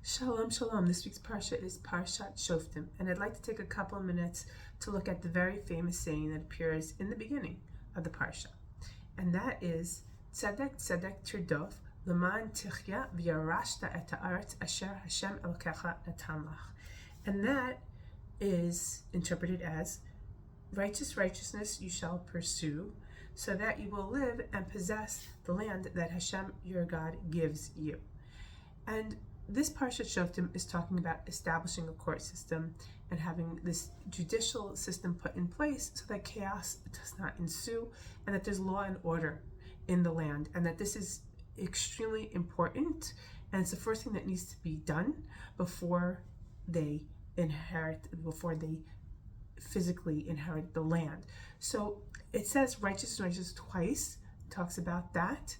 Shalom, shalom. This week's Parsha is Parshat Shoftim, and I'd like to take a couple of minutes to look at the very famous saying that appears in the beginning of the Parsha, and that is Tzedek, Tzedek Tirdof, Leman Tichya V'yarashta et ha'aretz asher Hashem Elokecha natan lach. And that is interpreted as righteous righteousness you shall pursue, so that you will live and possess the land that Hashem your God gives you. And this Parshat Shoftim is talking about establishing a court system and having this judicial system put in place so that chaos does not ensue and that there's law and order in the land, and that this is extremely important, and it's the first thing that needs to be done before they physically inherit the land. So it says righteous and righteous twice. It talks about that,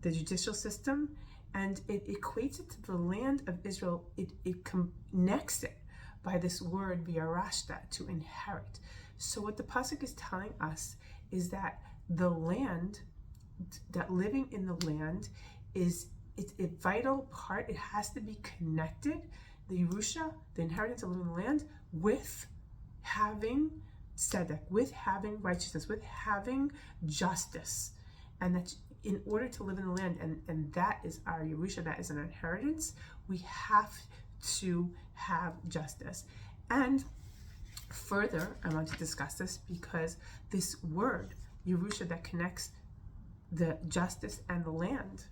the judicial system, and it equates it to the land of Israel. It connects it by this word v'yarashta, to inherit. So what the pasuk is telling us is that the land, that living in the land, it's a vital part. It has to be connected, the Yerusha, the inheritance of living in the land, with having tzedek, with having righteousness, with having justice. And that in order to live in the land, and that is our Yerusha, that is an inheritance, we have to have justice. And further, I want to discuss this because this word, Yerusha, that connects the justice and the land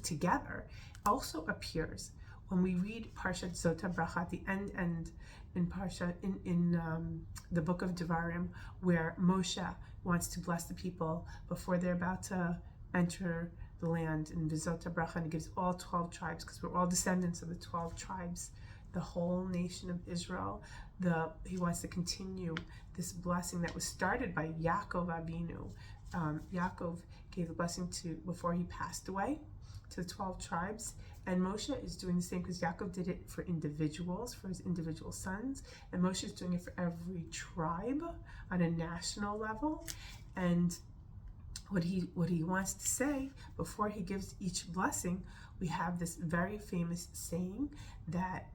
together, also appears when we read Parshat Zota Bracha at the end, and in Parsha in the book of Dvarim, where Moshe wants to bless the people before they're about to enter the land, in Zota Bracha, and he gives all 12 tribes, because we're all descendants of the 12 tribes, the whole nation of Israel. He wants to continue this blessing that was started by Yaakov Avinu. Yaakov gave the blessing before he passed away to the 12 tribes, and Moshe is doing the same, because Yaakov did it for individuals, for his individual sons, and Moshe is doing it for every tribe on a national level. And what he wants to say before he gives each blessing, we have this very famous saying that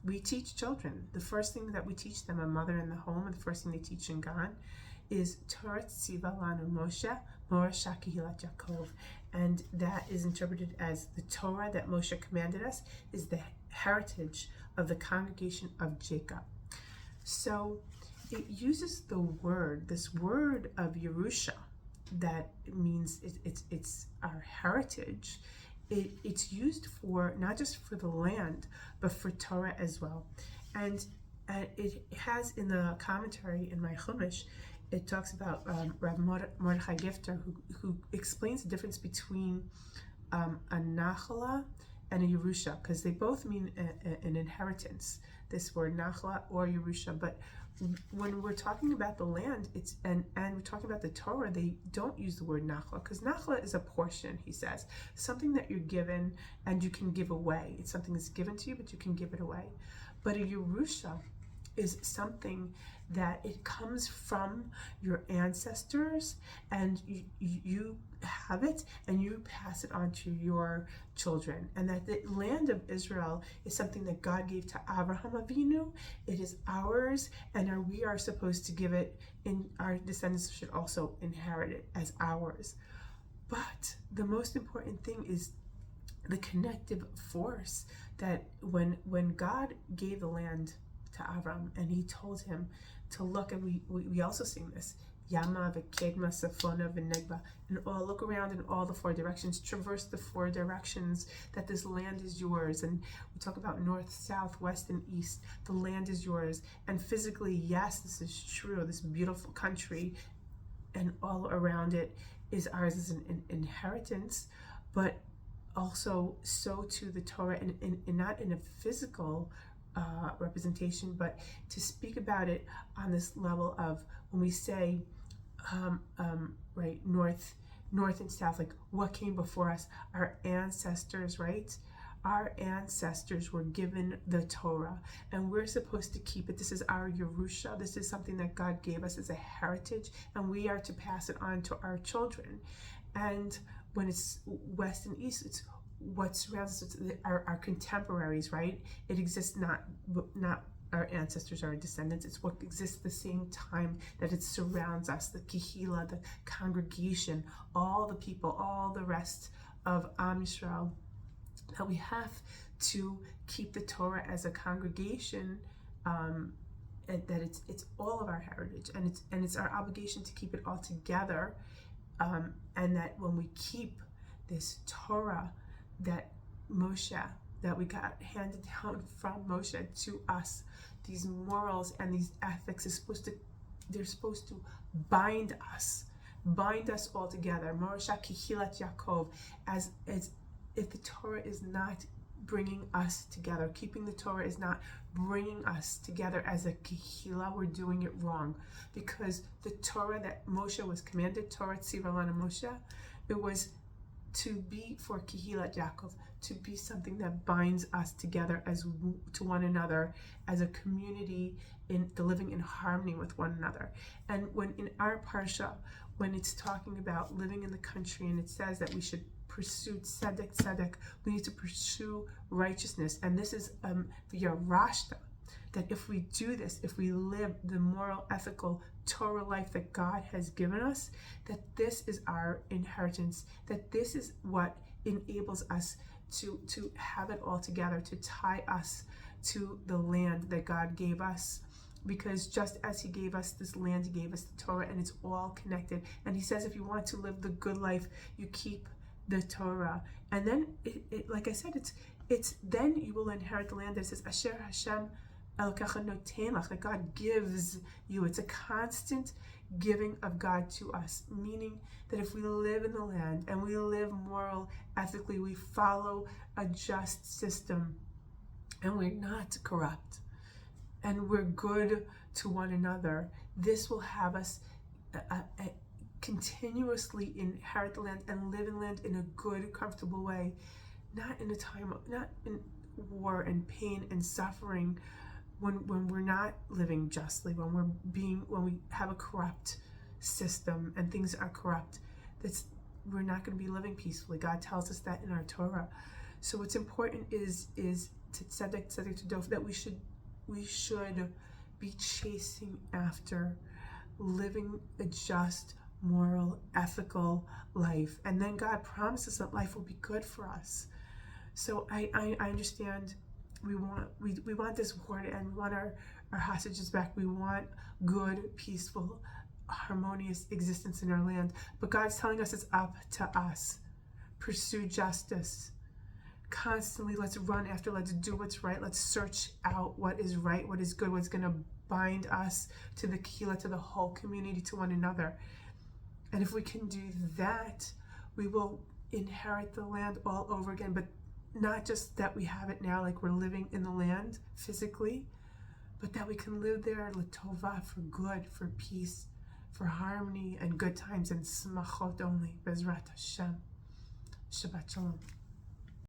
we teach children. The first thing that we teach them, a mother in the home, and the first thing they teach in Gan, is Torah Tziva Lanu Moshe Morasha Kehilat Yaakov, and that is interpreted as the Torah that Moshe commanded us is the heritage of the congregation of Jacob. So it uses this word of Yerusha, that means it's our heritage. It's used for not just for the land, but for Torah as well. And it has, in the commentary in my Chumash, it talks about Rav Mordechai Gifter, who explains the difference between a nachla and a Yerusha, because they both mean an inheritance, this word nachla or Yerusha. But when we're talking about the land, and we're talking about the Torah, they don't use the word nachla, because nachla is a portion, he says, something that you're given and you can give away. It's something that's given to you, but you can give it away. But a Yerusha is something that it comes from your ancestors, and you have it and you pass it on to your children. And that the land of Israel is something that God gave to Abraham Avinu. It is ours, and we are supposed to give it, in our descendants should also inherit it as ours. But the most important thing is the connective force, that when God gave the land to Avram, and he told him to look, and we also sing this, Yama v'kedma safona v'negba, and all look around in all the four directions, traverse the four directions, that this land is yours. And we talk about north, south, west, and east. The land is yours, and physically, yes, this is true. This beautiful country and all around it is ours as an inheritance, but also so too the Torah, and not in a physical representation, but to speak about it on this level of when we say right, north and south, like what came before us, our ancestors, right? Our ancestors were given the Torah, and we're supposed to keep it. This is our Yerusha. This is something that God gave us as a heritage, and we are to pass it on to our children. And when it's west and east, it's what surrounds us, our contemporaries, right? It exists not our ancestors, our descendants. It's what exists at the same time that it surrounds us, the kihila, the congregation, all the people, all the rest of Am Yisrael, that we have to keep the Torah as a congregation, and that it's all of our heritage, and it's our obligation to keep it all together, and that when we keep this Torah that we got handed down from Moshe to us, these morals and these ethics they're supposed to bind us all together. Morasha Kihilat Yaakov, as if the Torah is not bringing us together, keeping the Torah is not bringing us together as a kihila, we're doing it wrong. Because the Torah that Moshe was commanded, Torah Tzivah Lanu Moshe, it was to be for Kihilat Yaakov, to be something that binds us together to one another, as a community, in the living in harmony with one another. And when in our parsha, when it's talking about living in the country, and it says that we should pursue tzedek, we need to pursue righteousness. And this is the Yarashta, that if we do this, if we live the moral, ethical Torah life that God has given us, that this is our inheritance, that this is what enables us to have it all together, to tie us to the land that God gave us. Because just as he gave us this land, he gave us the Torah, and it's all connected. And he says if you want to live the good life, you keep the Torah. And then, like I said, it's then you will inherit the land. It says Asher Hashem Elokecha Noten Lach, that God gives you. It's a constant giving of God to us, meaning that if we live in the land and we live moral, ethically, we follow a just system, and we're not corrupt, and we're good to one another, this will have us continuously inherit the land and live in land in a good, comfortable way, not in a time of, not in war and pain and suffering, when we're not living justly, when we have a corrupt system and things are corrupt, we're not going to be living peacefully. God tells us that in our Torah. So what's important is to tzedek to dof, that we should be chasing after living a just, moral, ethical life, and then God promises that life will be good for us. So I understand we want this war to end. We want our hostages back. We want good, peaceful, harmonious existence in our land. But God's telling us it's up to us. Pursue justice. Constantly, let's run after, let's do what's right. Let's search out what is right, what is good, what's going to bind us to the kehillah, to the whole community, to one another. And if we can do that, we will inherit the land all over again. But not just that we have it now, like we're living in the land physically, but that we can live there l'tova, for good, for peace, for harmony and good times, and smachot only. Bezrat Hashem. Shabbat Shalom.